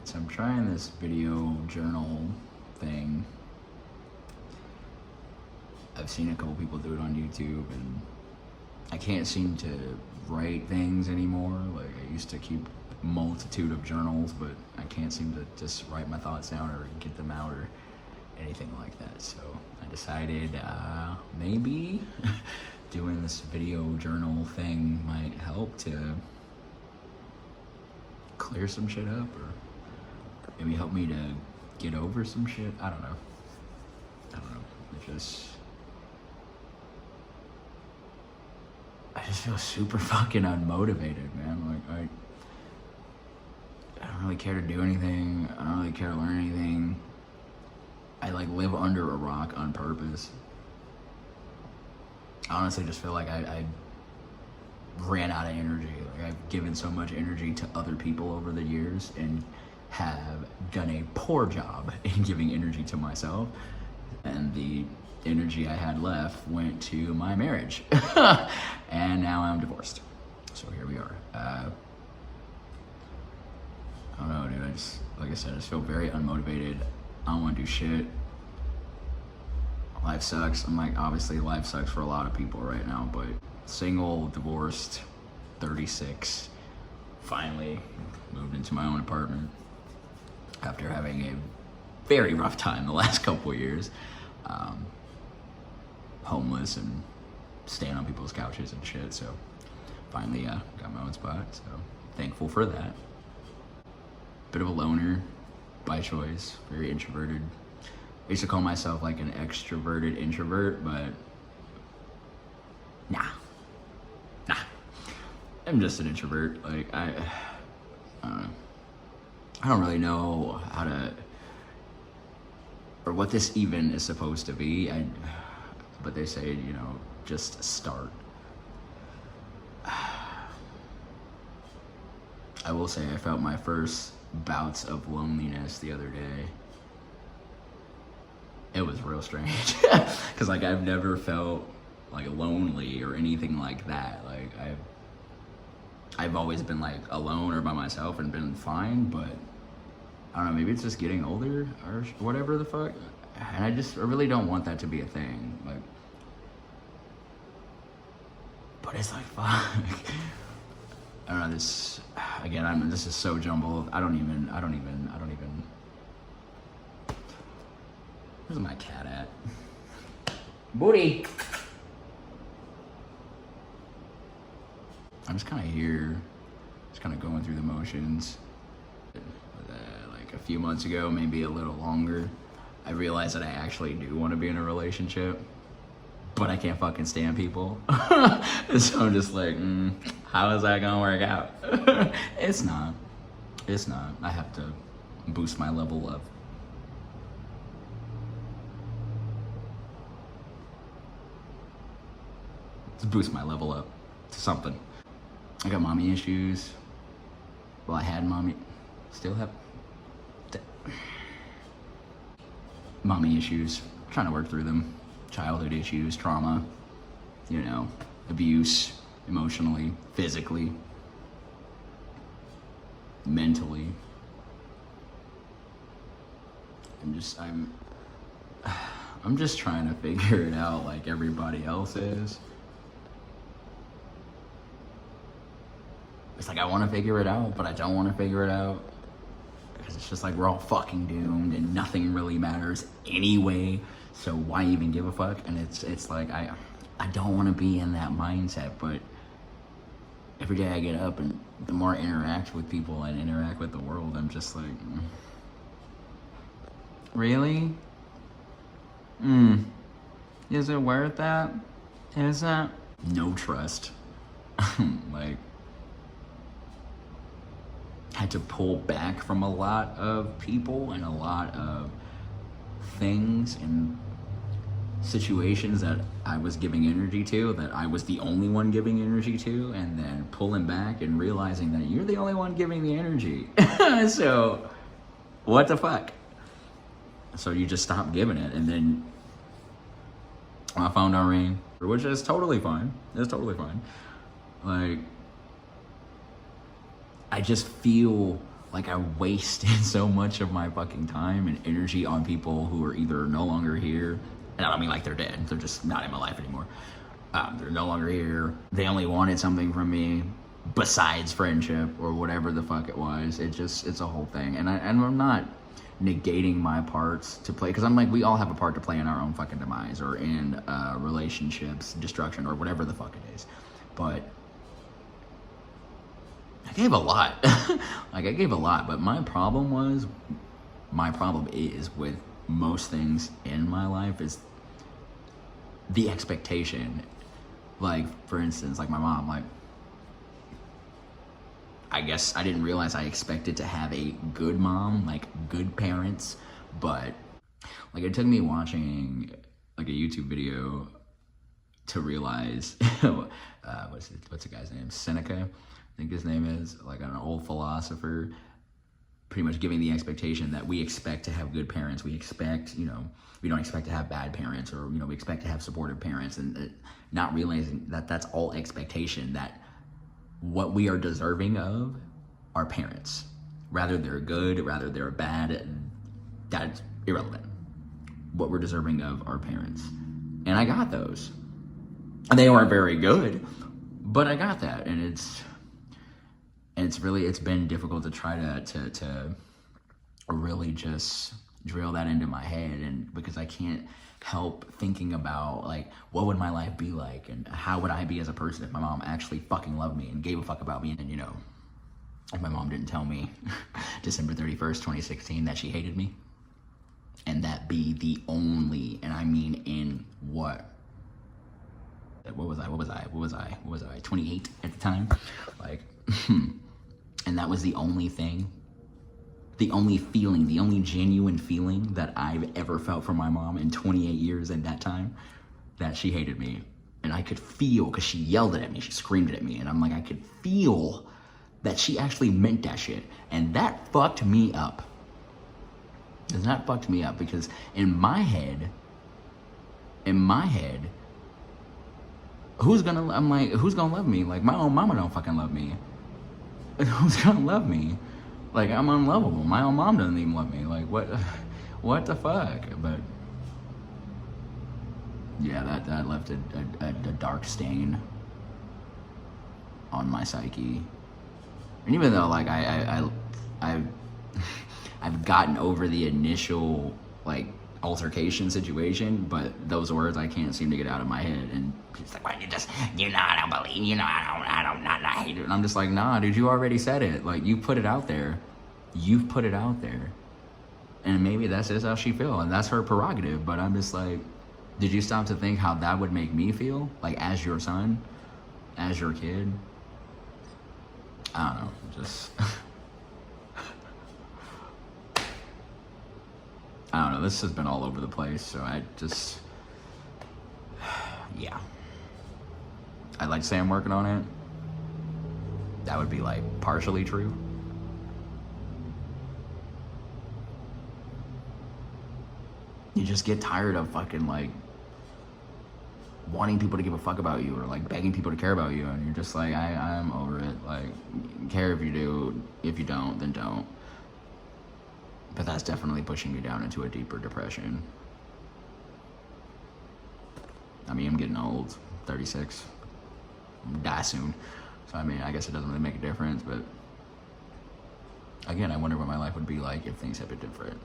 So I'm trying this video journal thing. I've seen a couple people do it on YouTube, and I can't seem to write things anymore. Like, I used to keep a multitude of journals, but I can't seem to just write my thoughts down or get them out or anything like that. So I decided maybe doing this video journal thing might help to clear some shit up, or maybe help me to get over some shit. I don't know. I just feel super fucking unmotivated, man. Like, I don't really care to do anything. I don't really care to learn anything. I like live under a rock on purpose. I honestly just feel like I ran out of energy. Like, I've given so much energy to other people over the years and have done a poor job in giving energy to myself. And the energy I had left went to my marriage. And now I'm divorced. So here we are. I don't know, dude. Like I said, I just feel very unmotivated. I don't want to do shit. Life sucks. I'm like, obviously life sucks for a lot of people right now, but single, divorced, 36, finally moved into my own apartment after having a very rough time the last couple of years. Homeless and staying on people's couches and shit, so finally got my own spot, so thankful for that. Bit of a loner by choice, very introverted. I used to call myself like an extroverted introvert, but nah. I'm just an introvert. Like, I don't know. I don't really know how to, or what this even is supposed to be. But they say, you know, just start. I will say I felt my first bouts of loneliness the other day. It was real strange. Cause like, I've never felt like lonely or anything like that. Like, I've always been like alone or by myself and been fine, but I don't know, maybe it's just getting older or whatever the fuck. And I really don't want that to be a thing. Like, but it's like, fuck. I don't know, this is so jumbled. I don't even. Where's my cat at? Booty! I'm just kind of here, just kind of going through the motions. Like a few months ago, maybe a little longer, I realized that I actually do want to be in a relationship, but I can't fucking stand people. So I'm just like, how is that gonna work out? It's not. I have to boost my level up. Let's boost my level up to something. I got mommy issues. Well, I had mommy, still have mommy issues. Trying to work through them. Childhood issues, trauma, you know, abuse, emotionally, physically, mentally. I'm just trying to figure it out like everybody else is. It's like I want to figure it out, but I don't want to figure it out. Because it's just like we're all fucking doomed and nothing really matters anyway. So why even give a fuck? And it's like I don't want to be in that mindset, but every day I get up and the more I interact with people and interact with the world, I'm just like, really? Is it worth that? Is that? No trust. Like, had to pull back from a lot of people and a lot of things and situations that I was giving energy to, that I was the only one giving energy to, and then pulling back and realizing that you're the only one giving the energy. So what the fuck? So you just stop giving it, and then my phone don't ring, which is totally fine. It's totally fine. Like, I just feel Like, I wasted so much of my fucking time and energy on people who are either no longer here, and I don't mean like they're dead, they're just not in my life anymore. They're no longer here. They only wanted something from me besides friendship or whatever the fuck it was. It's a whole thing. And I'm not negating my parts to play, because I'm like, we all have a part to play in our own fucking demise or in relationships, destruction, or whatever the fuck it is. But I gave a lot. Like, I gave a lot, but my problem is with most things in my life is the expectation. Like, for instance, like my mom, like, I guess I didn't realize I expected to have a good mom, like good parents, but like it took me watching like a YouTube video to realize what's the guy's name? Seneca, I think his name is, like an old philosopher, pretty much giving the expectation that we expect to have good parents. We expect, you know, we don't expect to have bad parents, or, you know, we expect to have supportive parents, and not realizing that that's all expectation, that what we are deserving of are parents. Rather they're good, rather they're bad, that's irrelevant. What we're deserving of are parents. And I got those. And they weren't very good, but I got that. And it's been difficult to try to really just drill that into my head, and because I can't help thinking about, like, what would my life be like, and how would I be as a person if my mom actually fucking loved me and gave a fuck about me. And, you know, if my mom didn't tell me December 31st, 2016 that she hated me, and that be the only, and I mean in what was I 28 at the time, like and that was the only thing, the only feeling, the only genuine feeling that I've ever felt from my mom in 28 years at that time, that she hated me. And I could feel, because she yelled it at me, she screamed it at me, and I'm like, I could feel that she actually meant that shit. And that fucked me up. It's not fucked me up, because in my head, who's gonna love me? Like, my own mama don't fucking love me. Who's gonna love me? Like, I'm unlovable. My own mom doesn't even love me. Like, what the fuck? But yeah, that left a dark stain on my psyche. And even though, like, I've gotten over the initial, like, altercation situation, but those words I can't seem to get out of my head. And she's like, "Why I don't believe, I hate it." And I'm just like, nah, dude, you already said it. Like, you put it out there. You've put it out there. And maybe that's just how she feels, and that's her prerogative. But I'm just like, did you stop to think how that would make me feel? Like, as your son, as your kid? I don't know, just I don't know, this has been all over the place, so I just, yeah. I'd like to say I'm working on it. That would be, like, partially true. You just get tired of fucking, like, wanting people to give a fuck about you, or, like, begging people to care about you, and you're just like, I'm over it. Like, care if you do. If you don't, then don't. But that's definitely pushing me down into a deeper depression. I mean, I'm getting old, 36. I'm gonna die soon. So, I mean, I guess it doesn't really make a difference, but again, I wonder what my life would be like if things had been different.